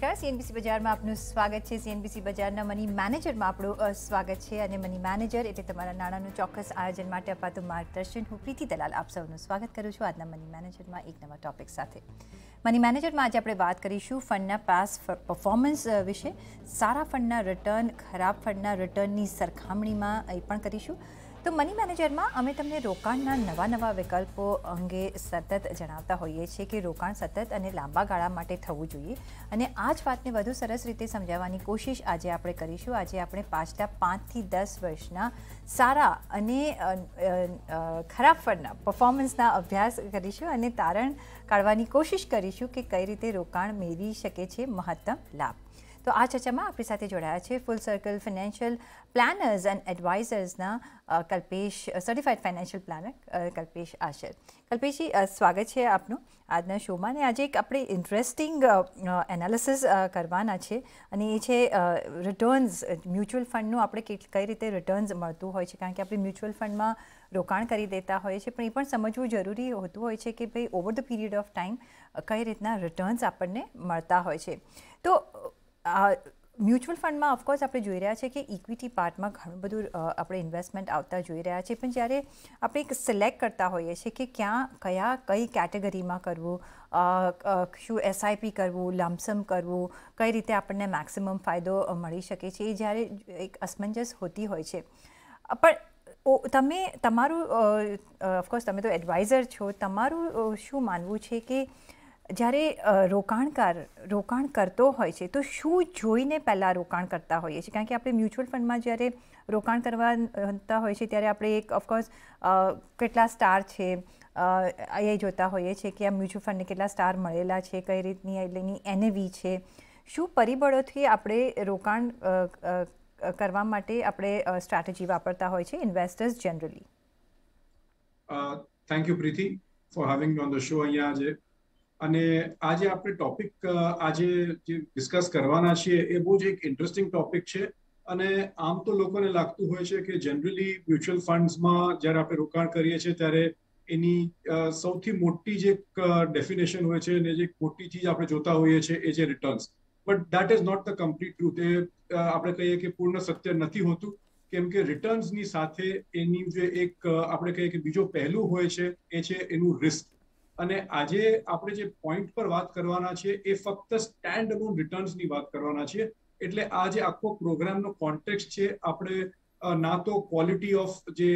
નમસ્કાર સીએનબીસી બજારમાં આપનું સ્વાગત છે। સીએનબીસી બજારના મની મેનેજરમાં આપણું સ્વાગત છે અને મની મેનેજર એટલે તમારા નાણાંનું ચોક્કસ આયોજન માટે અપાતું માર્ગદર્શન। હું પ્રીતિ દલાલ આપ સૌનું સ્વાગત કરું છું આજના મની મેનેજરમાં એક નવા ટોપિક સાથે। મની મેનેજરમાં આજે આપણે વાત કરીશું ફંડના પાસ પરફોર્મન્સ વિશે। સારા ફંડના રિટર્ન ખરાબ ફંડના રિટર્નની સરખામણીમાં એ પણ કરીશું। તો મની મેનેજરમાં અમે તમને રોકાણના નવા વિકલ્પો અંગે સતત જણાવતા હોઈએ છીએ કે રોકાણ સતત અને લાંબા ગાળા માટે થવું જોઈએ અને આ જ વાતને વધુ સરસ રીતે સમજાવવાની કોશિશ આજે આપણે કરીશું। આજે આપણે પાછલા 5 થી 10 વર્ષના સારા અને ખરાબ ફંડના પરફોર્મન્સના અભ્યાસ કરીશું અને તારણ કાઢવાની કોશિશ કરીશું કે કઈ રીતે રોકાણ મેળવી શકે છે મહત્તમ લાભ। તો આ ચર્ચામાં આપણી સાથે જોડાયા છે full circle financial planners and એડવાઇઝર્સના Kalpesh certified financial planner Kalpesh Ashar. કલ્પેશજી સ્વાગત છે આપનું આજના શોમાં અને આજે એક આપણે ઇન્ટરેસ્ટિંગ એનાલિસિસ કરવાના છે અને એ છે રિટર્ન્સ મ્યુચ્યુઅલ ફંડનું આપણે કઈ રીતે રિટર્ન્સ મળતું હોય છે કારણ કે આપણે મ્યુચ્યુઅલ ફંડમાં રોકાણ કરી દેતા હોઈએ છીએ પણ એ પણ સમજવું જરૂરી હોતું હોય છે કે ભાઈ over the period of time કઈ રીતના રિટર્ન્સ આપણને મળતા હોય છે। તો મ્યુચ્યુઅલ ફંડમાં ઓફકોર્સ આપણે જોઈ રહ્યા છીએ કે ઇક્વિટી પાર્ટમાં ઘણું બધું આપણે ઇન્વેસ્ટમેન્ટ આવતા જોઈ રહ્યા છીએ પણ જ્યારે આપણે એક સિલેક્ટ કરતા હોઈએ છીએ કે કઈ કેટેગરીમાં કરવું, શું એસઆઈપી કરવું, લમસમ કરવું, કઈ રીતે આપણને મેક્સિમમ ફાયદો મળી શકે છે એ જ્યારે એક અસમંજસ હોતી હોય છે। પણ તમે તમારું ઓફકોર્સ તમે તો એડવાઇઝર છો, તમારું શું માનવું છે કે જ્યારે રોકાણ કરતો હોય છે તો શું જોઈને પહેલાં રોકાણ કરતા હોઈએ છીએ કારણ કે આપણે મ્યુચ્યુઅલ ફંડમાં જ્યારે રોકાણ કરવાતા હોય છે ત્યારે આપણે એક ઓફકોર્સ કેટલા સ્ટાર છે એ જોતા હોઈએ છીએ કે આ મ્યુચ્યુઅલ ફંડને કેટલા સ્ટાર મળેલા છે, કઈ રીતની એની એનએવી છે, શું પરિબળોથી આપણે રોકાણ કરવા માટે આપણે સ્ટ્રેટેજી વાપરતા હોય છે investors generally. Thank you Preeti for having me on the show અહીંયા આજે। અને આજે આપણે ટોપિક આજે જે ડિસ્કસ કરવાના છીએ એ બહુ જ એક ઇન્ટરેસ્ટિંગ ટોપિક છે અને આમ તો લોકોને લાગતું હોય છે કે જનરલી મ્યુચ્યુઅલ ફંડ્સમાં જ્યારે આપણે રોકાણ કરીએ છીએ ત્યારે એની સૌથી મોટી જે ડેફિનેશન હોય છે અને જે મોટી ચીજ આપણે જોતા હોઈએ છીએ એ છે returns, but that is not the complete truth. એ આપણે કહીએ કે પૂર્ણ સત્ય નથી હોતું કેમ કે રિટર્ન્સની સાથે એની જે એક આપણે કહીએ કે બીજો પહેલું હોય છે એ છે એનું રિસ્ક। અને આજે આપણે જે પોઈન્ટ પર વાત કરવાના છે એ ફક્ત સ્ટેન્ડ અલોન રિટર્ન્સની વાત કરવાના છે। એટલે આ જે આખો પ્રોગ્રામનો કોન્ટેક્સ્ટ છે આપણે ના તો ક્વોલિટી ઓફ જે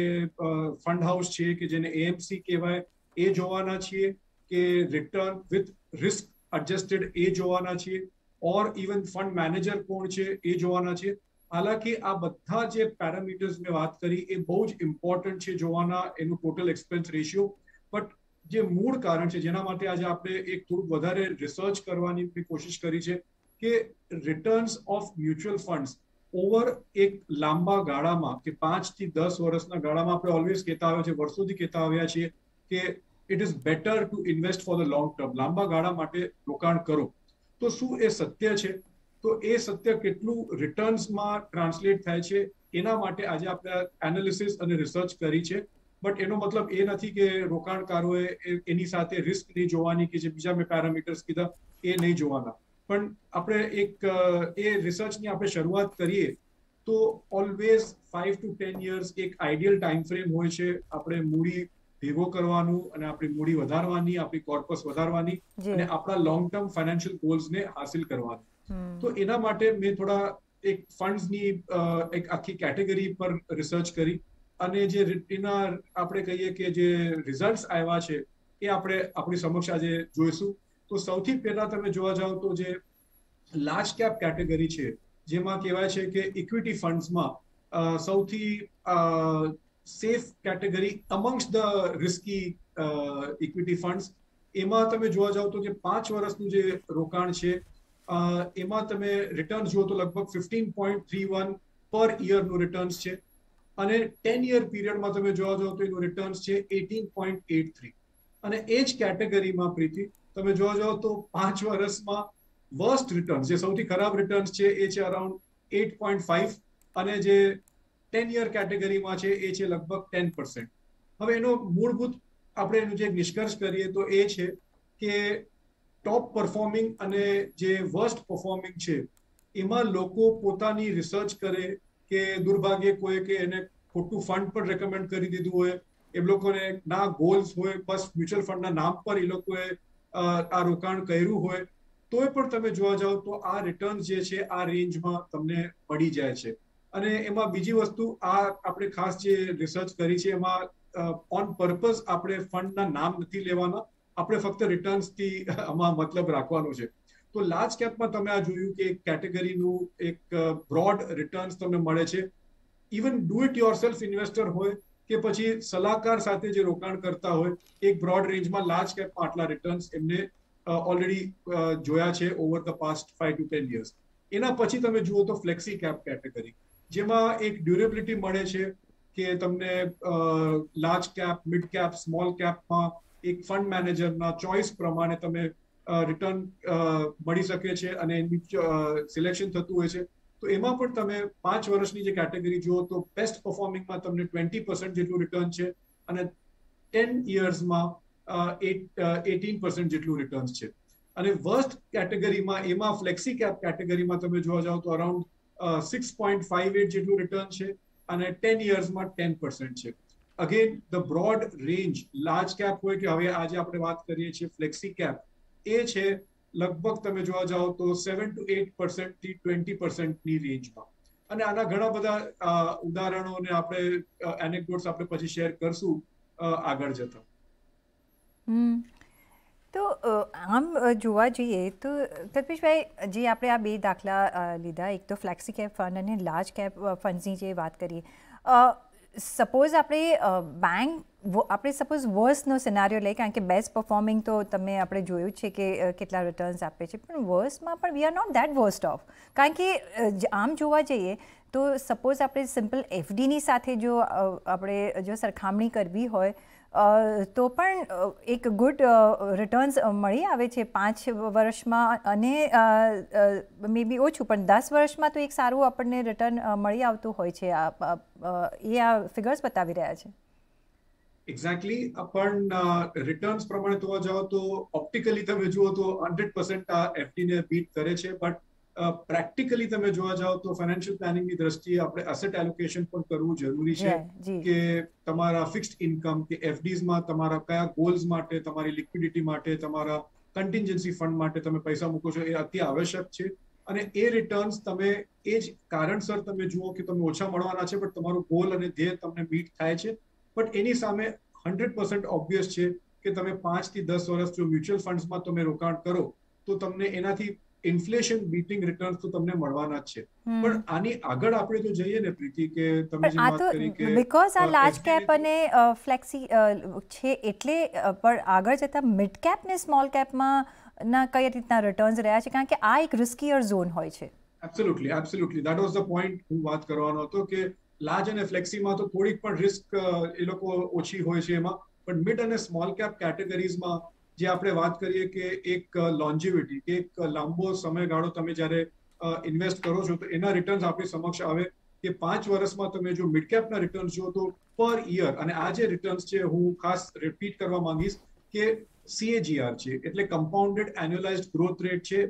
ફંડ હાઉસ છે કે જેને એએમસી કહેવાય એ જોવાના છીએ કે રિટર્ન વિથ રિસ્ક એડજસ્ટેડ એ જોવાના છીએ ઓર ઇવન ફંડ મેનેજર કોણ છે એ જોવાના છીએ। હાલાકી આ બધા જે પેરામીટર્સ મેં વાત કરી એ બહુ જ ઇમ્પોર્ટન્ટ છે જોવાના, એનું ટોટલ એક્સપેન્સ રેશિયો। બટ જે મૂળ કારણ છે જેના માટે આજે આપણે એક થોડું વધારે રિસર્ચ કરવાની કોશિશ કરી છે કે returns of mutual funds over એક લાંબા ગાળામાં કે 5 થી 10 વર્ષના ગાળામાં આપણે ઓલવેઝ કહેતા આવ્યા છે, વર્ષોથી કહેતા આવ્યા છીએ કે it is better to invest for the long term, લાંબા ગાળા માટે રોકાણ કરો। તો શું એ સત્ય છે? તો એ સત્ય કેટલું રિટર્ન્સમાં ટ્રાન્સલેટ થાય છે એના માટે આજે આપણે એનાલિસિસ અને રિસર્ચ કરી છે। બટ એનો મતલબ એ નથી કે રોકાણકારોએ એની સાથે રિસ્ક નહીં જોવાની કે જે બીજા મેં પેરામીટર્સ કીધા એ નહીં જોવાના, પણ આપણે એક એ રિસર્ચની આપણે શરૂઆત કરીએ તો ઓલવેઝ 5 to 10 years એક આઈડિયલ ટાઈમ ફ્રેમ હોય છે આપણે મૂડી ભેગો કરવાનું અને આપણી મૂડી વધારવાની, આપણી કોર્પસ વધારવાની અને આપણા લોંગ ટર્મ ફાઇનાન્શિયલ ગોલ્સને હાસિલ કરવાની। તો એના માટે મેં થોડા એક ફંડ્સની એક આખી કેટેગરી પર રિસર્ચ કરી અને જે એના આપણે કહીએ કે જે રિઝલ્ટ્સ આવ્યા છે એ આપણે આપણી સમક્ષ આજે જોઈશું। તો સૌથી પહેલા તમે જોવા જાઓ તો જે લાર્જ કેપ કેટેગરી છે જેમાં કહેવાય છે કે ઇક્વિટી ફંડ્સમાં સૌથી safe category amongst the risky equity funds, એમાં તમે જોવા જાઓ તો જે 5 વર્ષનું જે રોકાણ છે એમાં તમે રિટર્ન જુઓ તો લગભગ 15.31 પર યરનું રિટર્ન્સ છે અને 10 યર પીરિયડમાં તમે જોવા જાઓ તો એનું રિટર્ન્સ છે 18.83 અને એ જ કેટેગરીમાં પ્રીતિ તમે જોવા જાઓ તો 5 વર્ષમાં વર્સ્ટ રિટર્ન્સ જે સૌથી ખરાબ રિટર્ન્સ છે એ છે અરાઉન્ડ 8.5 અને જે 10 યર કેટેગરીમાં છે એ છે લગભગ 10%। હવે એનો મૂળભૂત આપણે એનું જે નિષ્કર્ષ કરીએ તો એ છે કે ટોપ પરફોર્મિંગ અને જે વર્સ્ટ પરફોર્મિંગ છે એમાં લોકો પોતાની રિસર્ચ કરે કે દુર્ભાગ્યે કોઈ કે એને ખોટું ફંડ પણ રેકમેન્ડ કરી દીધું હોય, એ લોકોને ના ગોલ્સ હોય, બસ મ્યુચ્યુઅલ ફંડના નામ પર એ લોકોએ આ રોકાણ કર્યું હોય, તોય પણ તમે જોવા જાઓ તો આ રિટર્ન જે છે આ રેન્જમાં તમને મળી જાય છે. અને એમાં બીજી વસ્તુ, આ આપણે ખાસ જે રિસર્ચ કરી છે એમાં ઓન પર્પઝ આપણે ફંડના નામ નથી લેવાના, આપણે ફક્ત રિટર્ન્સથી આમાં મતલબ રાખવાનો છે. તો લાર્જ કેપમાં તમે આ જોયું કે એક કેટેગરીનું એક બ્રોડ રિટર્ન્સ તમને મળે છે. Even do it yourself investor હોય કે પછી સલાહકાર સાથે જે રોકાણ કરતા હોય, એક બ્રોડ રેન્જમાં લાર્જ કેપમાં આટલા રિટર્ન્સ એમને ઓલરેડી જોયા છે over the past 5 to 10 years. એના પછી તમે જુઓ તો ફ્લેક્સી કેપ કેટેગરી, જેમાં એક ડ્યુરેબિલિટી મળે છે કે તમને large cap, mid cap, small કેપમાં એક ફંડ મેનેજરના ચોઇસ પ્રમાણે તમે રિટર્ન મળી શકે છે અને એનું સિલેક્શન થતું હોય છે. તો એમાં પણ તમે 5 વર્ષની જે કેટેગરી જુઓ તો બેસ્ટ પરફોર્મિંગમાં તમને 20% જેટલું રિટર્ન છે અને 10 yearsમાં 18% જેટલું રિટર્ન છે. અને વર્સ્ટ કેટેગરીમાં, એમાં ફ્લેક્સી કેપ કેટેગરીમાં તમે જોવા જાઓ તો અરાઉન્ડ 6.58 જેટલું રિટર્ન છે અને 10 yearsમાં 10% છે. Again the broad range, large cap હોય કે હવે આજે આપણે વાત કરીએ છીએ ફ્લેક્સી કેપ, એ છે લગભગ તમે જોવા જાઓ તો 7 to 8% થી 20%ની રેન્જમાં. અને આના ઘણા બધા ઉદાહરણો અને આપણે એનેક્ડોટ્સ આપણે પછી શેર કરશું આગળ જતા. તો આમ જોવા જઈએ તો કલ્પેશભાઈ, જે આપણે આ બે દાખલા લીધા, એક તો ફ્લેક્સી કેપ ફંડ અને લાર્જ કેપ ફંડ્સની જે વાત કરીએ, સપોઝ આપણે સપોઝ વર્સ્ટનો સિનારીઓ લઈએ, કારણ કે બેસ્ટ પરફોર્મિંગ તો આપણે જોયું છે કે કેટલા રિટર્ન્સ આપે છે, પણ વર્સ્ટમાં પણ we are not that worse off. કારણ કે આમ જોવા જઈએ તો સપોઝ આપણે સિમ્પલ એફડીની સાથે જો આપણે સરખામણી કરવી હોય તો પણ એક ગુડ રિટર્ન્સ મળી આવે છે 5 વર્ષમાં, અને મે બી ઓછું પણ 10 વર્ષમાં તો એક સારું આપણને રિટર્ન મળી આવતું હોય છે. આ ફિગર્સ બતાવી રહ્યા છે. એક્ઝેક્ટલી. પણ રિટર્ન્સ પ્રમાણે જોવા જાઓ તો ઓપ્ટિકલી તમે જુઓ તો 100% આ એફડીને બીટ કરે છે, બટ પ્રેક્ટિકલી તમે જોવા જાઓ તો ફાઇનાન્શિયલ પ્લાનિંગની દ્રષ્ટિએ આપણે એસેટ એલોકેશન પણ કરવું જરૂરી છે કે તમારા ફિક્સ્ડ ઇન્કમ કે એફડીઝમાં તમારા કયા ગોલ્સ માટે, તમારી લિક્વિડિટી માટે, તમારા કન્ટિન્જન્સી ફંડ માટે તમે પૈસા મૂકો છો, એ અતિ આવશ્યક છે. અને એ રિટર્ન્સ તમે એ જ કારણસર તમે જુઓ કે તમને ઓછા મળવાના છે, બટ તમારું ગોલ અને ધ્યેય તમને મીટ થાય છે. બટ એની સામે 100% ઓબ્વિયસ છે કે તમે 5 થી 10 વર્ષ જો મ્યુચ્યુઅલ ફંડ્સમાં તમે રોકાણ કરો તો તમને એનાથી ઇન્ફ્લેશન બીટિંગ રિટર્ન્સ તો તમને મળવાના જ છે. પણ આની આગળ આપણે જો જઈએ ને પ્રીતિ, કે તમે જે વાત કરી કે બીકોઝ આ લાર્જ કેપ અને ફ્લેક્સી છે એટલે, પણ આગળ જતા મિડ કેપ ને સ્મોલ કેપમાં ના કઈ રીતના રિટર્ન્સ રહ્યા છે, કારણ કે આ એક રિસ્કીયર ઝોન હોય છે. Absolutely that was the point હું વાત કરવાનો હતો કે લાર્જ અને ફ્લેક્સીમાં તો થોડીક પણ રિસ્ક એ લોકો ઓછી હોય છે એમાં, પણ મિડ અને સ્મોલ કેપ કેટેગરીઝમાં જે આપણે વાત કરીએ કે એક લોન્જિવિટી, કે એક લાંબો સમયગાળો તમે જ્યારે ઇન્વેસ્ટ કરો છો તો એના રિટર્ન્સ આપણી સમક્ષ આવે કે 5 વર્ષમાં તમે જો મિડ કેપના રિટર્ન્સ જો તો પર યર, અને આ જે રિટર્ન્સ છે હું ખાસ રિપીટ કરવા માંગીશ કે CAGR છે, એટલે કમ્પાઉન્ડેડ એન્યુઅલાઇઝ્ડ ગ્રોથ રેટ છે,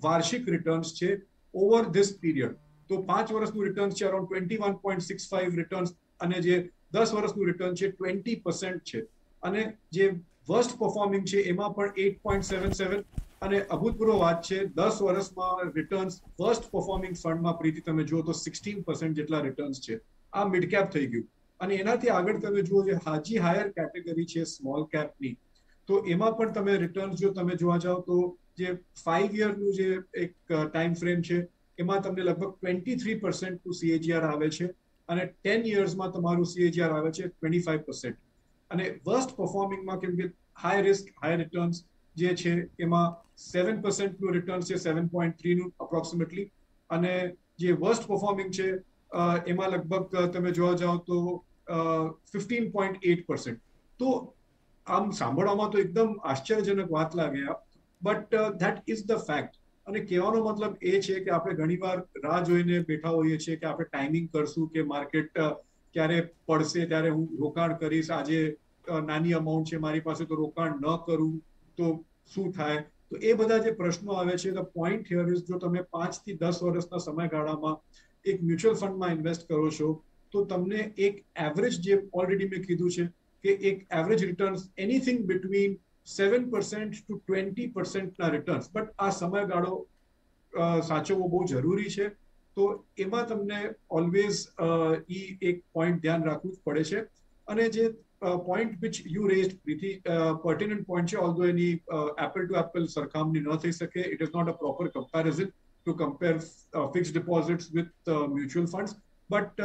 વાર્ષિક રિટર્ન્સ છે ઓવર ધીસ પીરિયડ. તો 5 વર્ષનું રિટર્ન છે અરાઉન્ડ 21.65 રિટર્ન્સ, અને જે 10 વર્ષનું રિટર્ન છે 20% છે. અને જે વર્સ્ટ પરફોર્મિંગ છે એમાં પણ 8.77, અને અભૂતપૂર્વ વાત છે 10 વર્ષમાં રિટર્ન્સ વર્સ્ટ પરફોર્મિંગ ફંડમાં પ્રીતિ તમે જુઓ તો 16% જેટલા રિટર્ન્સ છે. આ મિડ કેપ થઈ ગયું. અને એનાથી આગળ તમે જુઓ જે હાજી હાયર કેટેગરી છે સ્મોલ કેપની, તો એમાં પણ તમે રિટર્ન્સ જો તમે જોવા જાઓ તો જે 5 યરનું જે એક ટાઈમ ફ્રેમ છે એમાં તમને લગભગ 23% નું CAGR આવે છે, અને 10 yearsમાં તમારું CAGR આવે છે 25%. અને વર્સ્ટ પરફોર્મિંગમાં કેમ કે હાઈ રિસ્ક હાઈ રિટર્ન્સ જે છે એમાં 7% નું રિટર્ન છે, 7.3 નું અપ્રોક્સિમેટલી, અને જે વર્સ્ટ પરફોર્મિંગ છે એમાં લગભગ તમે જોવા જાઓ તો 15.8%. તો આમ સાંભળવામાં તો એકદમ આશ્ચર્યજનક વાત લાગે, but that is the fact. અને કહેવાનો મતલબ એ છે કે આપણે ઘણીવાર રાહ જોઈને બેઠા હોઈએ છીએ કે આપણે ટાઈમિંગ કરશું કે માર્કેટ ક્યારે પડશે ત્યારે હું રોકાણ કરીશ, આજે નાની અમાઉન્ટ છે મારી પાસે તો રોકાણ ન કરું તો શું થાય. તો એ બધા જે પ્રશ્નો આવે છે, ધ પોઈન્ટ હિયર ઇઝ જો તમે 5 થી 10 વર્ષના સમયગાળામાં એક મ્યુચ્યુઅલ ફંડમાં ઇન્વેસ્ટ કરો છો તો તમને એક એવરેજ, જે ઓલરેડી મેં કીધું છે કે એક average returns anything between 7% to 20% ના રિટર્ન્સ, બટ આ સમયગાળો સાચવવો બહુ જરૂરી છે. તો એમાં તમને ઓલવેઝ એક પોઈન્ટ ધ્યાન રાખવું જ પડે છે. અને જે point which you raised Preeti, pertinent point છે, although any apple to apple સરખામણી ન થઈ શકે. It is not a proper comparison to compare fixed deposits with mutual funds. But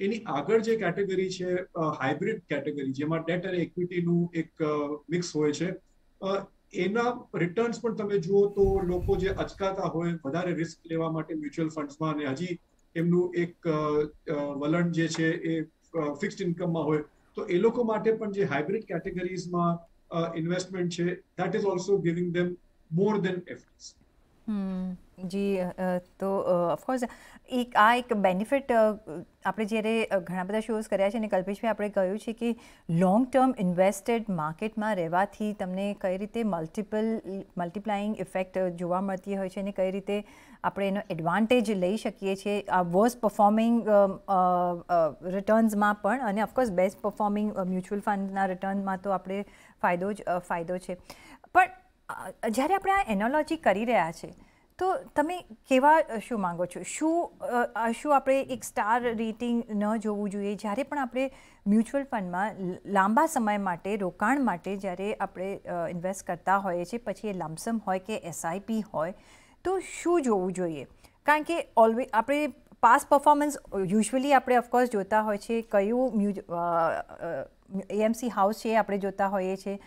any આગળ જે કેટેગરી છે હાઇબ્રિડ કેટેગરી, જેમાં ડેટ અને ઇક્વિટીનું એક મિક્સ હોય છે, એના રિટર્ન્સ પણ તમે જુઓ તો લોકો જે અચકાતા હોય વધારે રિસ્ક લેવા માટે મ્યુચ્યુઅલ ફંડ્સમાં, અને હજી એમનું એક વલણ જે છે એ ફિક્સ્ડ ઇન્કમમાં હોય, તો એ લોકો માટે પણ જે હાઇબ્રિડ કેટેગરીઝમાં ઇન્વેસ્ટમેન્ટ છે, ધેટ ઇઝ ઓલ્સો ગિવિંગ ધેમ મોર દેન એફડીઝ. જી, તો ઓફકોર્સ એક બેનિફિટ આપણે જ્યારે ઘણા બધા શોઝ કર્યા છે અને કલ્પેશભાઈ આપણે કહ્યું છે કે લોંગ ટર્મ ઇન્વેસ્ટેડ માર્કેટમાં રહેવાથી તમને કઈ રીતે મલ્ટીપ્લાઇંગ ઇફેક્ટ જોવા મળતી હોય છે અને કઈ રીતે આપણે એનો એડવાન્ટેજ લઈ શકીએ છીએ આ વર્સ્ટ પરફોર્મિંગ રિટર્ન્સમાં પણ, અને ઓફકોર્સ બેસ્ટ પરફોર્મિંગ મ્યુચ્યુઅલ ફંડના રિટર્નમાં તો આપણે ફાયદો છે. પણ જ્યારે આપણે આ એનોલોજી કરી રહ્યા છે તો તમે કેવા શું માંગો છો? શું આપણે એક સ્ટાર રેટિંગ ન જોવું જોઈએ જ્યારે પણ આપણે મ્યુચ્યુઅલ ફંડમાં લાંબા સમય માટે રોકાણ માટે જ્યારે આપણે ઇન્વેસ્ટ કરતા હોઈએ છીએ, પછી એ લમસમ હોય કે એસઆઈપી હોય, તો શું જોવું જોઈએ? કારણ કે આપણે પાસ્ટ પરફોર્મન્સ યુઝ્યુઅલી આપણે ઓફકોર્સ જોતા હોય છે, કયું એએમસી હાઉસ છે આપણે જોતા હોઈએ છીએ,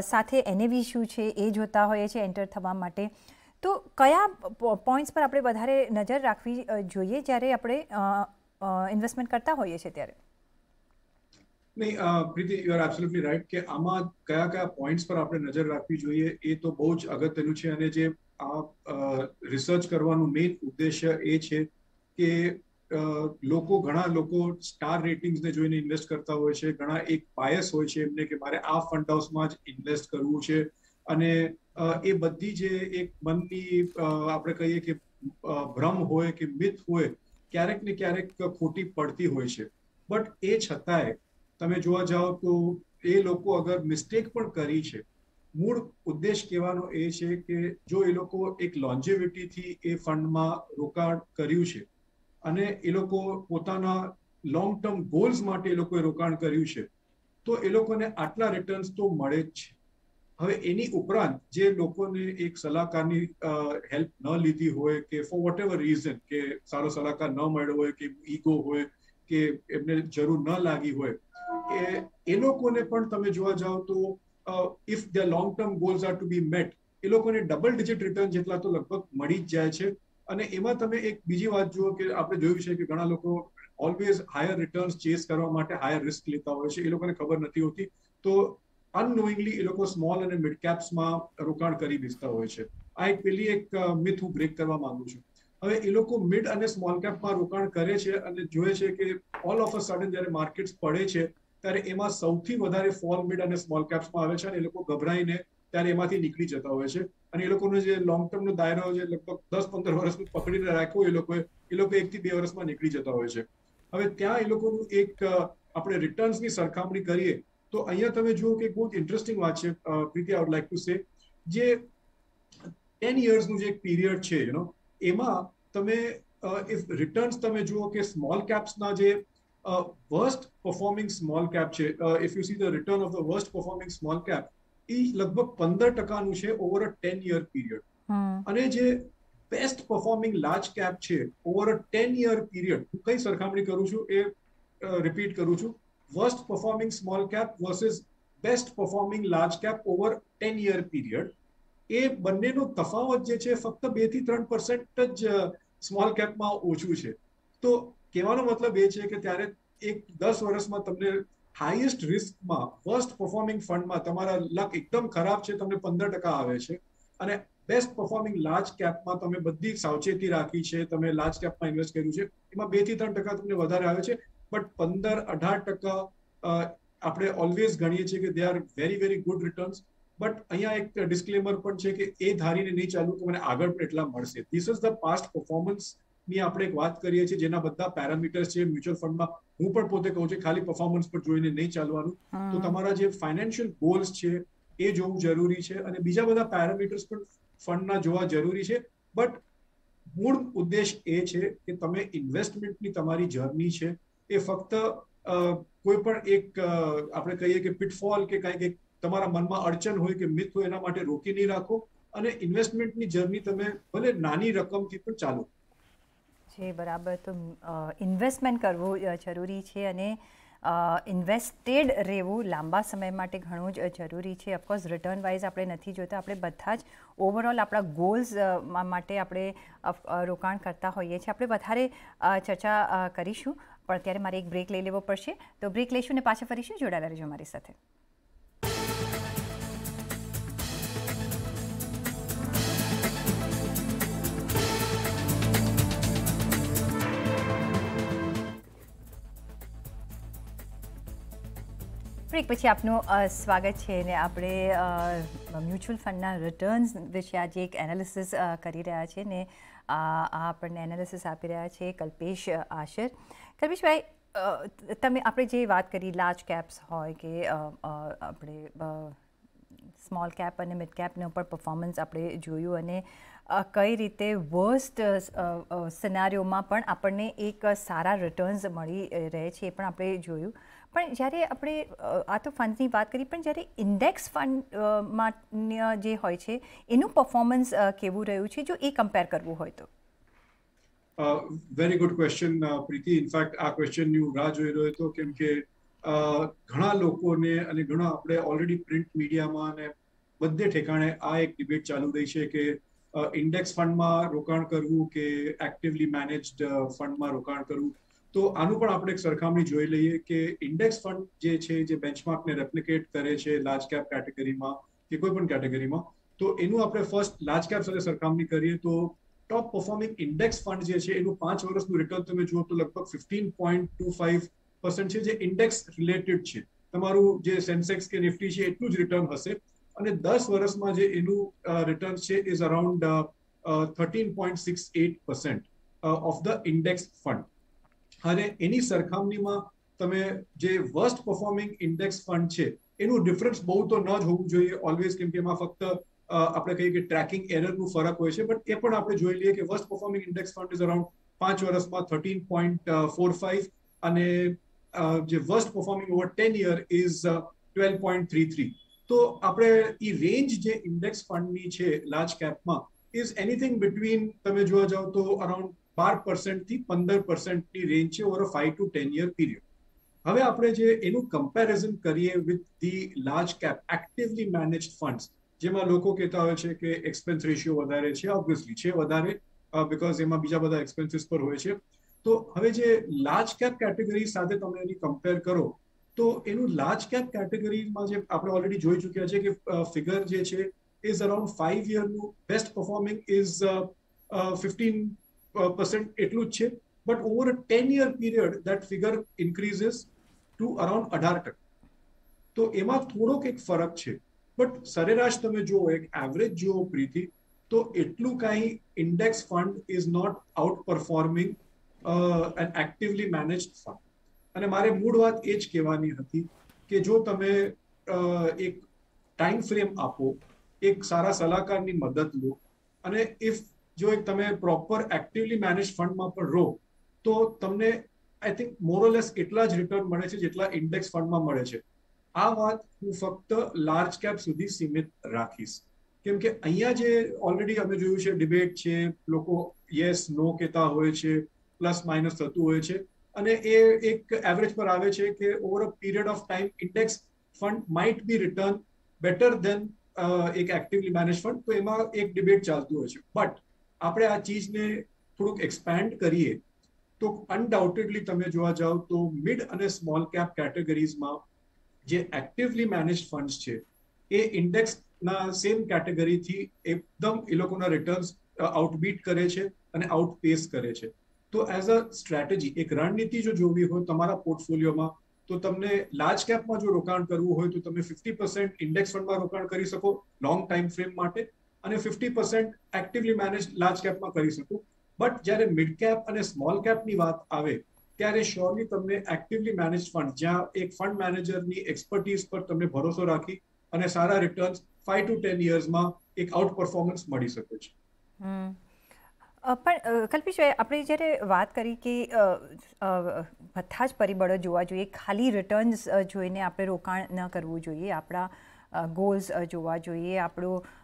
સાથે એનએવી શું છે એ જોતા હોઈએ છીએ એન્ટર થવા માટે. તો કયા પોઈન્ટ્સ પર આપણે વધારે નજર રાખવી જોઈએ જ્યારે આપણે ઇન્વેસ્ટમેન્ટ કરતા હોઈએ છીએ ત્યારે? નહીં પ્રીતિ, યુ આર એબ્સોલ્યુટલી રાઈટ કે આમાં કયા પોઈન્ટ્સ પર આપણે નજર રાખવી જોઈએ એ તો બહુ જ અગત્યનું છે. અને જે આ રિસર્ચ કરવાનું મેઇન ઉદ્દેશ્ય એ છે કે ઘણા લોકો સ્ટાર રેટિંગ્સને જોઈને ઇન્વેસ્ટ કરતા હોય છે. ઘણા એક બાયસ હોય છે એમને કે મારે આ ફંડ હાઉસમાં જ ઇન્વેસ્ટ કરવું છે, અને એ બધી જે એક મનની આપણે કહીએ કે ભ્રમ હોય કે મિથ હોય, ક્યારેક ને ક્યારેક ખોટી પડતી હોય છે. બટ એ છતાંય તમે જોવા જાઓ તો એ લોકો અગર મિસ્ટેક પણ કરી છે, મૂળ ઉદ્દેશ કહેવાનો એ છે કે જો એ લોકો એક લોન્જેવિટીથી એ ફંડમાં રોકાણ કર્યું છે અને એ લોકો પોતાના લોંગ ટર્મ ગોલ્સ માટે એ લોકોએ રોકાણ કર્યું છે, તો એ લોકોને આટલા રિટર્ન્સ તો મળે જ છે. હવે એની ઉપરાંત જે લોકોને એક સલાહકારની હેલ્પ ન લીધી હોય કે ફોર વોટ એવર રીઝન, કે સારો સલાહકાર ન મળ્યો હોય, કે ઈગો હોય, કે એમને જરૂર ન લાગી હોય, એ લોકોને પણ તમે જોવા જાઓ તો if the long term goals are to be met, એ લોકોને ડબલ ડિજિટ રિટર્ન જેટલા તો લગભગ મળી જ જાય છે. અને એમાં તમે એક બીજી વાત જુઓ કે આપણે જોયું છે કે ઘણા લોકો ઓલવેઝ હાયર રિટર્ન્સ ચેસ કરવા માટે હાયર રિસ્ક લેતા હોય છે. એ લોકોને ખબર નથી હોતી, તો અનનોઈંગલી એ લોકો સ્મોલ અને મિડ કેપ્સમાં રોકાણ કરી બેસતા હોય છે. આ પેલી એક મિથ હું બ્રેક કરવા માંગુ છું. હવે એ લોકો મિડ અને સ્મોલ કેપમાં રોકાણ કરે છે અને જોવે છે કે ઓલ ઓફ અ સડન જ્યારે માર્કેટ્સ પડે છે ત્યારે એમાં સૌથી વધારે ફોલ મિડ અને સ્મોલ કેપ્સમાં આવે છે, અને એ લોકો ગભરાઈને ત્યારે એમાંથી નીકળી જતા હોય છે. અને એ લોકોનો જે લોંગ ટર્મનો દાયરો જે લગભગ 10-15 વર્ષનું પકડીને રાખ્યો એ લોકો 1 થી 2 વર્ષમાં નીકળી જતા હોય છે. હવે ત્યાં એ લોકોનું એક આપણે રિટર્ન્સની સરખામણી કરીએ તો અહીંયા તમે જુઓ કે બહુ ઇન્ટરેસ્ટિંગ વાત છે Preeti, I would like to say, જે 10 યર્સનું જે એક પીરિયડ છે એમાં તમે ઇફ રિટર્ન્સ તમે જુઓ કે સ્મોલ કેપ્સના જે વર્સ્ટ પરફોર્મિંગ સ્મોલ કેપ છે, if you see the return of the worst performing small cap, એ લગભગ 15% છે ઓવર અ 10 યર પીરિયડ. અને જે બેસ્ટ પરફોર્મિંગ લાર્જ કેપ છે ઓવર અ 10 યર પીરિયડ, હું કઈ સરખામણી કરું છું એ રિપીટ કરું છું, worst performing small cap versus best performing large cap over 10 year period, એ બંનેનો તફાવત જે છે ફક્ત 2 થી 3% જ સ્મોલ કેપમાં ઓછું છે. તો કહેવાનો મતલબ એ છે કે ત્યારે એક 10 વર્ષમાં તમને હાઈએસ્ટ રિસ્કમાં વર્સ્ટ પરફોર્મિંગ ફંડમાં તમારા લક એકદમ ખરાબ છે, તમને 15% આવે છે, અને બેસ્ટ પરફોર્મિંગ લાર્જ કેપમાં તમે બધી સાવચેતી રાખી છે, તમે લાર્જ કેપમાં ઇન્વેસ્ટ કર્યું છે, એમાં 2 થી 3% તમને વધારે આવે છે. બટ 15-18% આપણે ઓલવેઝ ગણીએ છીએ કે they are very very good returns. But અહીંયા એક ડિસ્ક્લેમર પણ છે કે એ ધારીને નહીં ચાલવું કે મને આગળ પણ એટલા મળશે. This is the past performance ની આપણે એક વાત કરીએ છીએ, જેના બધા પેરામીટર્સ છે મ્યુચ્યુઅલ ફંડમાં. હું પણ પોતે કહું છું ખાલી પરફોર્મન્સ પર જોઈને નહીં ચાલવાનું. તો તમારા જે ફાઇનાન્શિયલ ગોલ્સ છે એ જોવું જરૂરી છે, અને બીજા બધા પેરામીટર્સ પણ ફંડના જોવા જરૂરી છે. બટ મૂળ ઉદ્દેશ એ છે કે તમે ઇન્વેસ્ટમેન્ટની તમારી જર્ની છે એ ફક્ત કોઈ પણ એક આપણે કહીએ કે પિટફોલ કે કંઈક એક તમારા મનમાં અડચણ હોય કે મિથ હોય એના માટે રોકી નહીં રાખો, અને ઇન્વેસ્ટમેન્ટની જર્ની તમે ભલે નાની રકમથી પણ ચાલો. છે બરાબર. તો ઇન્વેસ્ટમેન્ટ કરવું જરૂરી છે, અને ઇન્વેસ્ટેડ રહેવું લાંબા સમય માટે ઘણું જ જરૂરી છે. ઓફકોર્સ રિટર્ન વાઇઝ આપણે નથી જોતા, આપણે બધા જ ઓવરઓલ આપણા ગોલ્સ માટે આપણે રોકાણ કરતા હોઈએ છીએ. આપણે વધારે ચર્ચા કરીશું, પણ અત્યારે મારે એક બ્રેક લઈ લેવો પડશે. તો બ્રેક લઈશું ને પાછા ફરીશું. જોડાયેલા રહેજો મારી સાથે. બ્રેક પછી આપનું સ્વાગત છે, અને આપણે મ્યુચ્યુઅલ ફંડના રિટર્ન્સ વિશે આજે એક એનાલિસિસ કરી રહ્યા છે, ને આપણને એનાલિસિસ આપી રહ્યા છે કલ્પેશ આશર. કલ્પેશભાઈ, આપણે જે વાત કરી લાર્જ કેપ્સ હોય કે આપણે સ્મોલ કેપ અને મિડ કેપનો પણ પરફોર્મન્સ આપણે જોયું, અને કઈ રીતે વર્સ્ટ સિનારીઓમાં પણ આપણને એક સારા રિટર્ન્સ મળી રહે છે એ પણ આપણે જોયું. પણ જ્યારે આપણે આ તો ફંડની વાત કરી, પણ જ્યારે ઇન્ડેક્સ ફંડ જે હોય છે એનું પરફોર્મન્સ કેવું રહ્યું છે, જો એ કમ્પેર કરવું હોય તો? વેરી ગુડ ક્વેશ્ચન પ્રીતિ. ઇનફેક્ટ આ ક્વેશ્ચનની હું રાહ જોઈ રહ્યો હતો, કેમ કે ઘણા લોકોને અને ઘણા આપણે ઓલરેડી પ્રિન્ટ મીડિયામાં અને બધે ઠેકાણે આ એક ડિબેટ ચાલુ રહી છે કે ઇન્ડેક્સ ફંડમાં રોકાણ કરવું કે એક્ટિવલી મેનેજ્ડ ફંડમાં રોકાણ કરવું. તો આનું પણ આપણે એક સરખામણી જોઈ લઈએ કે ઇન્ડેક્સ ફંડ જે છે, જે બેન્ચમાર્કને રેપ્લિકેટ કરે છે લાર્જ કેપ કેટેગરીમાં કે કોઈ પણ કેટેગરીમાં, તો એનું આપણે ફર્સ્ટ લાર્જ કેપ સાથે સરખામણી કરીએ તો ટોપ પરફોર્મિંગ ઇન્ડેક્સ ફંડ જે છે એનું 5 વર્ષનું રિટર્ન તમે જુઓ તો લગભગ 15.25% છે, જે ઇન્ડેક્સ રિલેટેડ છે. તમારું જે સેન્સેક્સ કે નિફ્ટી છે એટલું જ રિટર્ન હશે, અને 10 વર્ષમાં જે એનું રિટર્ન છે is around 13.68% of the index fund. અને એની સરખામણીમાં તમે જે વર્સ્ટ પરફોર્મિંગ ઇન્ડેક્સ ફંડ છે એનું ડિફરન્સ બહુ તો ન જ હોવું જોઈએ ઓલવેઝ, કેમ કે એમાં ફક્ત આપણે કહીએ કે ટ્રેકિંગ એરરનું ફરક હોય છે. બટ એ પણ આપણે જોઈ લઈએ કે worst performing index fund is around 5 વર્ષમાં 13.45, અને જે worst performing over 10 year is 12.33. તો આપણે એ રેન્જ જે ઇન્ડેક્સ ફંડની છે લાર્જ કેપમાં ઇઝ એનીથિંગ બિટવીન, તમે જોવા જાવ તો અરાઉન્ડ 12% થી 15%ની રેન્જ છે over a 5 to 10 year period. હવે આપણે જે એનું કમ્પેરિઝન કરીએ with the large cap actively managed funds, જેમાં લોકો કહેતા હોય છે કે એક્સપેન્સ રેશિયો વધારે છે, ઓબ્વિયસલી છે વધારે, બીકોઝ એમાં બીજા બધા એક્સપેન્સીસ પર હોય છે. તો હવે જે લાર્જ કેપ કેટેગરી સાથે તમે એની કમ્પેર કરો તો એનું લાર્જ કેપ કેટેગરીમાં જે આપણે ઓલરેડી જોઈ ચૂક્યા છે કે ફિગર જે છે ઇઝ અરાઉન્ડ 5 યરનું બેસ્ટ પરફોર્મિંગ ઇઝ 15% એટલું જ છે. But over a 10 year period that figure increases to around 18%. તો એમાં થોડોક એક ફરક છે. બટ સરેરાશ તમે જુઓ, એક એવરેજ જુઓ પ્રીતિ, તો એટલું કાંઈ index fund is not outperforming an actively managed fund. અને મારે મૂળ વાત એ જ કહેવાની હતી કે જો તમે એક ટાઈમ ફ્રેમ આપો, એક સારા સલાહકારની મદદ લો, અને ઇફ જો એક તમે પ્રોપર એક્ટિવલી મેનેજ ફંડમાં પણ રહો, તો તમને આઈ થિંક મોરલેસ એટલા જ રિટર્ન મળે છે જેટલા ઇન્ડેક્સ ફંડમાં મળે છે. આ વાત હું ફક્ત લાર્જ કેપ સુધી સીમિત રાખીશ, કેમ કે અહીંયા જે ઓલરેડી અમે જોયું છે ડિબેટ છે, લોકો યસ નો કહેતા હોય છે, પ્લસ માઇનસ થતું હોય છે, અને એ એક એવરેજ પર આવે છે કે over a period of time index fund might be return better than એક એક્ટિવલી મેનેજ ફંડ. તો એમાં એક ડિબેટ ચાલતું હોય છે. બટ આપણે આ ચીજને થોડુંક એક્સપેન્ડ કરીએ તો અનડાઉટેડલી તમે જોવા જાવ તો મિડ અને સ્મોલ કેપ કેટેગરીઝમાં જે એક્ટિવલી મેનેજ ફંડ્સ છે એ ઇન્ડેક્સના સેમ કેટેગરીથી એકદમ એ લોકોના રિટર્ન્સ આઉટબીટ કરે છે અને આઉટપેસ કરે છે. તો એઝ અ સ્ટ્રેટેજી, એક રણનીતિ જો જોવી હોય તમારા પોર્ટફોલિયોમાં, તો તમને લાર્જ કેપમાં જો રોકાણ કરવું હોય તો તમે 50% ઇન્ડેક્સ ફંડમાં રોકાણ કરી શકો લોંગ ટાઈમ ફ્રેમ માટે, અને 50% એક્ટિવલી મેનેજ લાર્જ કેપમાં કરી શકો. બટ જ્યારે મિડ કેપ અને સ્મોલ કેપની વાત આવે ત્યારે શ્યોરલી તમને એક્ટિવલી મેનેજ ફંડ, જ્યાં એક ફંડ મેનેજરની એક્સપર્ટીઝ પર તમને ભરોસો રાખી અને સારા રિટર્ન્સ 5 to 10 યર્સમાં એક આઉટ પરફોર્મન્સ મળી શકે છે. પણ કલ્પેશભાઈ, આપણે જ્યારે વાત કરી કે બધા જ પરિબળો જોવા જોઈએ, ખાલી રિટર્ન્સ જોઈને આપણે રોકાણ ન કરવું જોઈએ, આપણા ગોલ્સ જોવા જોઈએ, આપણું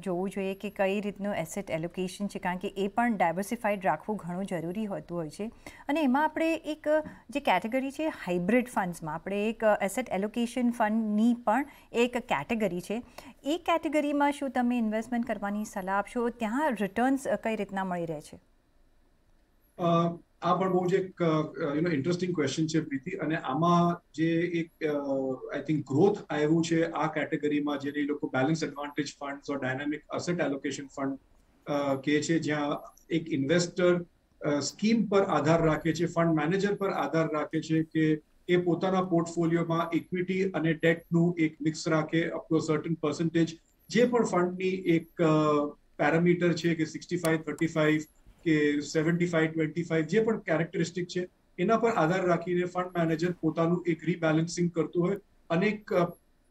જોવું જોઈએ કે કઈ રીતનું એસેટ એલોકેશન છે, કારણ કે એ પણ ડાયવર્સિફાઈડ રાખવું ઘણું જરૂરી હોતું હોય છે. અને એમાં આપણે એક જે કેટેગરી છે હાઇબ્રિડ ફંડ્સમાં, આપણે એક એસેટ એલોકેશન ફંડની પણ એક કેટેગરી છે. એ કેટેગરીમાં શું તમે ઇન્વેસ્ટમેન્ટ કરવાની સલાહ આપશો? ત્યાં રિટર્ન્સ કઈ રીતના મળી રહે છે? આ પણ બહુ જ એક ઇન્ટરેસ્ટિંગ ક્વેશ્ચન છે પ્રીતિ, અને આમાં જે એક આઈ થિંક ગ્રોથ આવ્યું છે આ કેટેગરીમાં, જેને લોકો બેલેન્સ એડવાન્ટેજ ફંડ્સ ઓર ડાયનામિક એસેટ એલોકેશન ફંડ કહે છે, જ્યાં એક ઇન્વેસ્ટર સ્કીમ પર આધાર રાખે છે, ફંડ મેનેજર પર આધાર રાખે છે કે એ પોતાના પોર્ટફોલિયોમાં ઇક્વિટી અને ડેટનું એક મિક્સ રાખે અપ ટુ સર્ટન પર્સન્ટેજ. જે પણ ફંડની એક પેરામીટર છે કે 65-35 કે 75-25, જે પણ કેરેક્ટરિસ્ટિક છે એના પર આધાર રાખીને ફંડ મેનેજર પોતાનું એક રીબેલેન્સિંગ કરતું હોય અનેક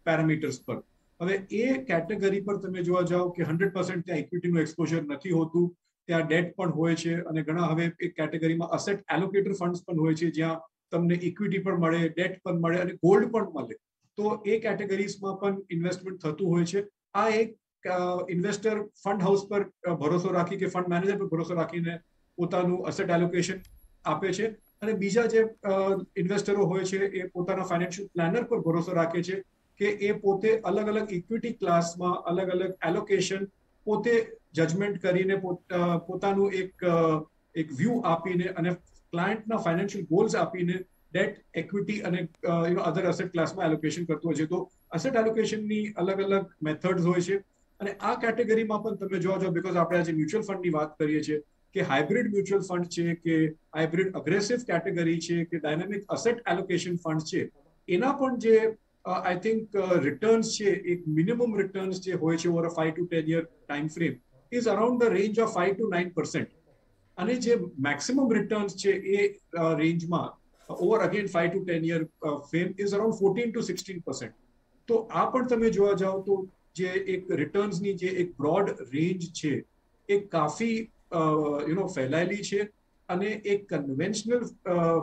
પેરામીટર્સ પર. હવે એ કેટેગરી પર તમે જોવા જાઓ કે 100% ત્યાં ઇક્વિટીનું એક્સપોઝર નથી હોતું, ત્યાં ડેટ પણ હોય છે, અને ઘણા હવે એક કેટેગરીમાં અસેટ એલોકેટર ફંડ્સ પણ હોય છે, જ્યાં તમને ઇક્વિટી પણ મળે, ડેટ પણ મળે અને ગોલ્ડ પણ મળે. તો એ કેટેગરીઝમાં પણ ઇન્વેસ્ટમેન્ટ થતું હોય છે. આ એક ઇન્વેસ્ટર ફંડ હાઉસ પર ભરોસો રાખી કે ફંડ મેનેજર પર ભરોસો રાખીને પોતાનું અસેટ એલોકેશન આપે છે. અને બીજા જે ઇન્વેસ્ટરો હોય છે એ પોતાના ફાઇનાન્શિયલ પ્લાનર પર ભરોસો રાખે છે કે એ પોતે અલગ અલગ ઇક્વિટી ક્લાસમાં અલગ અલગ એલોકેશન પોતે જજમેન્ટ કરીને પોતાનું એક વ્યૂ આપીને અને ક્લાયન્ટના ફાઇનાન્શિયલ ગોલ્સ આપીને ડેટ, એક્વિટી અને અધર એસેટ ક્લાસમાં એલોકેશન કરતો હોય છે. તો એસેટ એલોકેશનની અલગ અલગ મેથડ્સ હોય છે. અને આ કેટેગરીમાં પણ તમે જોવા જાઓ, બીકોઝ આપણે આજે મ્યુચ્યુઅલ ફંડની વાત કરીએ છીએ, કે હાઇબ્રિડ મ્યુચ્યુઅલ ફંડ છે, કે હાઇબ્રિડ અગ્રેસિવ કેટેગરી છે, કે ડાયનામિક અસેટ એલોકેશન ફંડ છે, એના પણ જે આઈ થિંક રિટર્ન્સ છે, એક મિનિમમ રિટર્ન્સ જે હોય છે over a 5 to 10 year time frame is around the range of 5 to 9%. અને જે મેક્સિમમ રિટર્ન્સ છે એ રેન્જમાં over again 5 to 10 year frame is around 14 to 16%. તો આ પણ તમે જોવા જાઓ તો જે એક રિટર્ન્સની જે એક બ્રોડ રેન્જ છે એ કાફી ફેલાયેલી છે અને એક કન્વેન્શનલ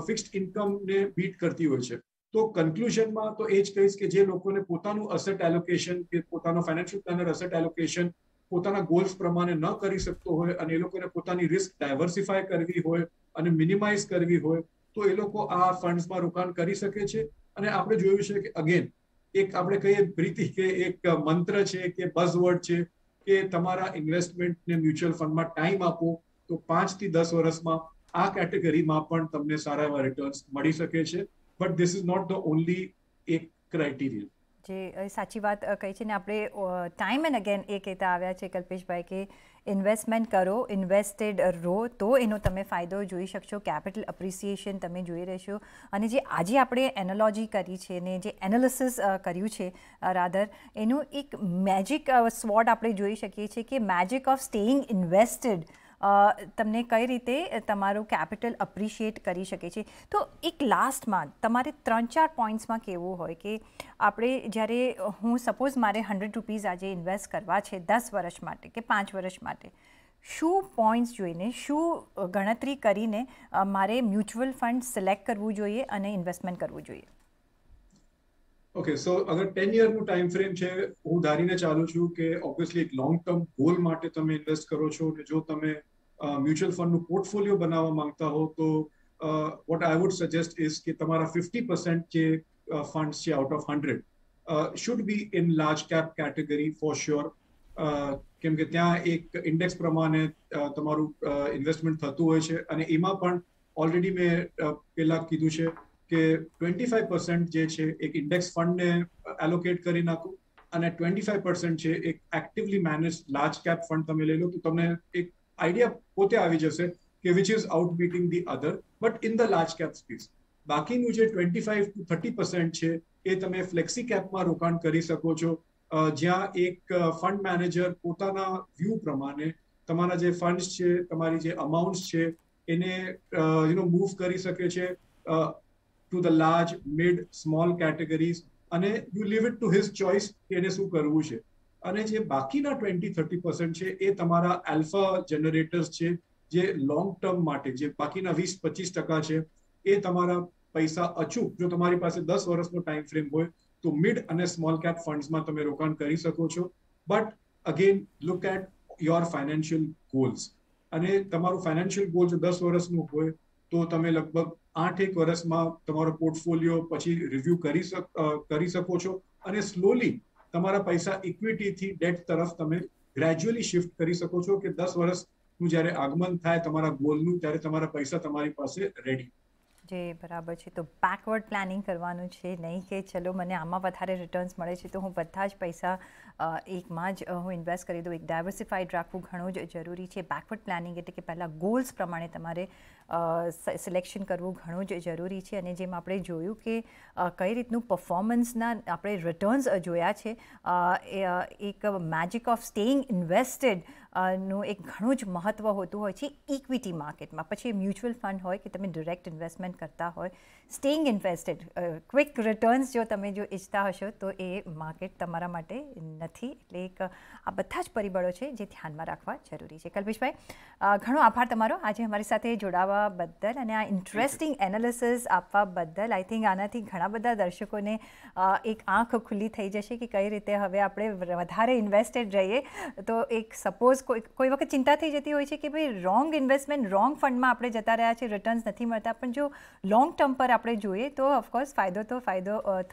ફિક્સ્ડ ઇન્કમને બીટ કરતી હોય છે. તો કન્ક્લુઝનમાં તો એ જ કહીશ કે જે લોકોને પોતાનું અસેટ એલોકેશન કે પોતાનો ફાઇનાન્શિયલ પ્લાનર અસેટ એલોકેશન પોતાના ગોલ્સ પ્રમાણે ન કરી શકતો હોય અને એ લોકોને પોતાની રિસ્ક ડાયવર્સિફાય કરવી હોય અને મિનિમાઇઝ કરવી હોય તો એ લોકો આ ફંડ્સમાં રોકાણ કરી શકે છે. અને આપણે જોયું છે કે અગેન એક આપણે કહીએ પ્રીતિ કે એક મંત્ર છે કે બઝવર્ડ છે કે તમારા ઇન્વેસ્ટમેન્ટને મ્યુચ્યુઅલ ફંડમાં ટાઈમ આપો તો 5 થી 10 વર્ષમાં આ કેટેગરીમાં પણ તમને સારા એવા રિટર્ન્સ મળી શકે છે. But this is not the only એક ક્રાઇટેરિયા. જે સાચી વાત કહી છે ને, આપણે ટાઈમ એન્ડ અગેન એ કહેતા આવ્યા છે કલ્પેશભાઈ કે ઇન્વેસ્ટમેન્ટ કરો, ઇન્વેસ્ટેડ રહો તો એનો તમે ફાયદો જોઈ શકશો, કેપિટલ અપ્રિસિએશન તમે જોઈ રહેશો. અને જે આજે આપણે એનોલોજી કરી છે ને જે એનાલિસિસ કર્યું છે રાધર, એનું એક મેજિક સ્વોટ આપણે જોઈ શકીએ છીએ કે મેજિક ઓફ સ્ટેઇંગ ઇન્વેસ્ટેડ તમને કઈ રીતે તમારું કેપિટલ અપ્રિશિએટ કરી શકે છે. તો એક લાસ્ટમાં તમારે 3-4 પોઈન્ટ્સમાં કહેવું હોય કે આપણે જ્યારે હું સપોઝ મારે 100 રૂપીઝ આજે ઇન્વેસ્ટ કરવા છે 10 વર્ષ માટે કે 5 વર્ષ માટે, શું પોઈન્ટ્સ જોઈને, શું ગણતરી કરીને મારે મ્યુચ્યુઅલ ફંડ સિલેક્ટ કરવું જોઈએ અને ઇન્વેસ્ટમેન્ટ કરવું જોઈએ? ઓકે, સો અગર 10 યરનું ટાઈમ ફ્રેમ છે, હું ધારીને ચાલું છું કે ઓબ્વિયસલી એક લોંગ ટર્મ ગોલ માટે તમે ઇન્વેસ્ટ કરો છો. અને જો તમે મ્યુચ્યુઅલ ફંડનું પોર્ટફોલિયો બનાવવા માંગતા હો તો what I would suggest is કે તમારા 50% જે ફંડ્સ છે out of 100 should be in large cap category for sure. કેમ કે ત્યાં એક ઇન્ડેક્સ પ્રમાણે તમારું ઇન્વેસ્ટમેન્ટ થતું હોય છે. અને એમાં પણ ઓલરેડી મેં પહેલા કીધું છે કે 25% જે છે એક ઇન્ડેક્સ ફંડને એલોકેટ કરી નાખો અને 25% છે એક actively manage large cap fund તમે લઈ લો, તો તમને એક આઈડિયા પોતે આવી જશે કે which is outbeating the other but in the large cap space. બાકીનું જે 25 to 30% છે એ તમે ફ્લેક્સી કેપમાં રોકાણ કરી શકો છો, જ્યાં એક ફંડ મેનેજર પોતાના વ્યૂ પ્રમાણે તમારા જે ફંડ્સ છે, તમારી જે અમાઉન્ટ્સ છે એને મૂવ કરી શકે છે to the large, mid, small categories, અને you leave it to his choice કે એને શું કરવું છે. અને જે બાકીના 20-30% છે એ તમારા આલ્ફા જનરેટર્સ છે, જે લોંગ ટર્મ માટે, જે બાકીના 20-25% છે એ તમારા પૈસા અચૂક, જો તમારી પાસે 10 વર્ષનો ટાઈમ ફ્રેમ હોય તો મિડ અને સ્મોલ કેપ ફંડ્સમાં તમે રોકાણ કરી શકો છો. But again look at your financial goals. અને તમારું ફાઇનાન્શિયલ ગોલ જો 10 વર્ષનું હોય તો તમે લગભગ 8 વર્ષમાં તમારો પોર્ટફોલિયો પછી રિવ્યુ કરી શકો છો, અને સ્લોલી તમારા પૈસા ઇક્વિટીથી ડેટ તરફ તમે ગ્રેજ્યુઅલી શિફ્ટ કરી શકો છો કે 10 વર્ષનું જ્યારે આગમન થાય તમારા ગોલનું, ત્યારે તમારા પૈસા તમારી પાસે રેડી. જે બરાબર છે. તો બેકવર્ડ પ્લાનિંગ કરવાનું છે, નહીં કે ચલો મને આમાં વધારે રિટર્ન્સ મળે છે તો હું બધા જ પૈસા એકમાં જ હું ઇન્વેસ્ટ કરી દઉં. એક ડાયવર્સિફાઈડ રાખવું ઘણું જ જરૂરી છે. બેકવર્ડ પ્લાનિંગ એટલે કે પહેલાં ગોલ્સ પ્રમાણે તમારે સિલેક્શન કરવું ઘણું જ જરૂરી છે. અને જેમ આપણે જોયું કે કઈ રીતનું પરફોર્મન્સના આપણે રિટર્ન્સ જોયા છે, એક મેજિક ઓફ સ્ટેઇંગ ઇન્વેસ્ટેડ નું એક ઘણું જ મહત્ત્વ હોતું હોય છે ઇક્વિટી માર્કેટમાં. પછી મ્યુચ્યુઅલ ફંડ હોય કે તમે ડિરેક્ટ ઇન્વેસ્ટમેન્ટ કરતા હોય, સ્ટેઇંગ ઇન્વેસ્ટેડ, ક્વિક રિટર્ન્સ જો તમે ઈચ્છતા હશો તો એ માર્કેટ તમારા માટે નથી. એટલે એક આ બધા જ પરિબળો છે જે ધ્યાનમાં રાખવા જરૂરી છે. કલ્પેશભાઈ, ઘણો આભાર તમારો આજે અમારી સાથે જોડાવા બદલ અને આ ઇન્ટરેસ્ટિંગ એનાલિસિસ આપવા બદલ. આઈ થિંક આનાથી ઘણા બધા દર્શકોને એક આંખ ખુલ્લી થઈ જશે કે કઈ રીતે હવે આપણે વધારે ઇન્વેસ્ટેડ રહીએ. તો એક સપોઝ કોઈ વખત ચિંતા થઈ જતી હોય છે કે ભાઈ રોંગ ઇન્વેસ્ટમેન્ટ, રોંગ ફંડમાં આપણે જતા રહ્યા છે, રિટર્ન્સ નથી મળતા. પણ જો લોંગ ટર્મ પર આપણે જોઈએ તો ઓફકોર્સ ફાયદો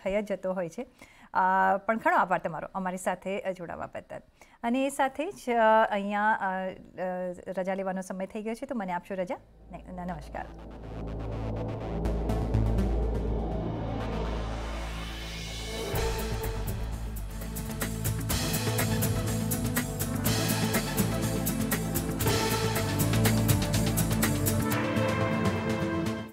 થઈ જ જતો હોય છે. પણ ઘણો આભાર તમારો અમારી સાથે જોડાવા બદલ. અને એ સાથે જ અહીંયા રજા લેવાનો સમય થઈ ગયો છે, તો મને આપશો રજા. નમસ્કાર.